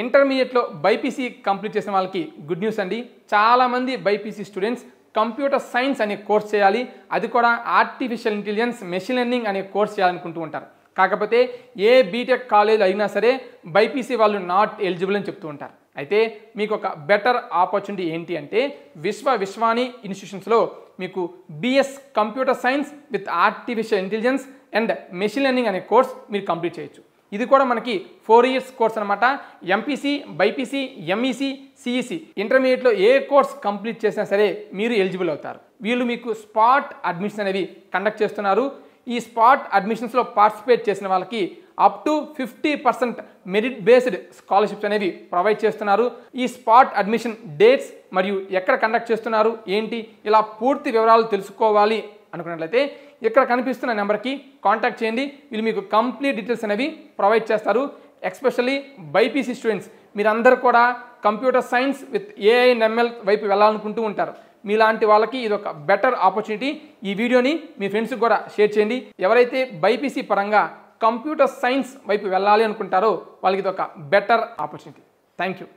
ఇంటర్మీడియట్లో BiPC complete చేసిన వాళ్ళకి గుడ్ న్యూస్ అండి. చాలామంది బైపీసీ స్టూడెంట్స్ కంప్యూటర్ సైన్స్ అనే కోర్స్ చేయాలి, అది కూడా ఆర్టిఫిషియల్ ఇంటెలిజెన్స్ మెషిన్ లెర్నింగ్ అనే కోర్స్ చేయాలనుకుంటూ ఉంటారు. కాకపోతే ఏ బీటెక్ కాలేజ్ అయినా సరే బైపీసీ వాళ్ళు నాట్ ఎలిజిబుల్ అని చెప్తూ ఉంటారు. అయితే మీకు ఒక బెటర్ ఆపర్చునిటీ ఏంటి అంటే విశ్వాని ఇన్స్టిట్యూషన్స్లో మీకు BS computer science with artificial intelligence and machine learning అనే కోర్స్ మీరు కంప్లీట్ చేయొచ్చు. ఇది కూడా మనకి 4 years కోర్స్ అనమాట. ఎంపీసీ, బైపీసీ, ఎంఈసీ, సిఈసీ ఇంటర్మీడియట్లో ఏ కోర్స్ కంప్లీట్ చేసినా సరే మీరు ఎలిజిబుల్ అవుతారు. వీళ్ళు మీకు స్పాట్ అడ్మిషన్ అనేవి కండక్ట్ చేస్తున్నారు. ఈ స్పాట్ అడ్మిషన్స్లో పార్టిసిపేట్ చేసిన వాళ్ళకి up to 50% merit based scholarships అనేవి ప్రొవైడ్ చేస్తున్నారు. ఈ స్పాట్ అడ్మిషన్ డేట్స్ మరియు ఎక్కడ కండక్ట్ చేస్తున్నారు ఏంటి ఇలా పూర్తి వివరాలు తెలుసుకోవాలి అనుకున్నట్లయితే ఇక్కడ కనిపిస్తున్న నెంబర్కి కాంటాక్ట్ చేయండి. వీళ్ళు మీకు కంప్లీట్ డీటెయిల్స్ అనేవి ప్రొవైడ్ చేస్తారు. ఎస్పెషల్లీ బైపీసీ స్టూడెంట్స్ మీరందరూ కూడా computer science with AI and ML వైపు వెళ్ళాలనుకుంటూ ఉంటారు. మీలాంటి వాళ్ళకి ఇది ఒక బెటర్ ఆపర్చునిటీ. ఈ వీడియోని మీ ఫ్రెండ్స్కి కూడా షేర్ చేయండి. ఎవరైతే బైపీసీ పరంగా కంప్యూటర్ సైన్స్ వైపు వెళ్ళాలి అనుకుంటారో వాళ్ళకి ఇది ఒక బెటర్ ఆపర్చునిటీ. Thank you.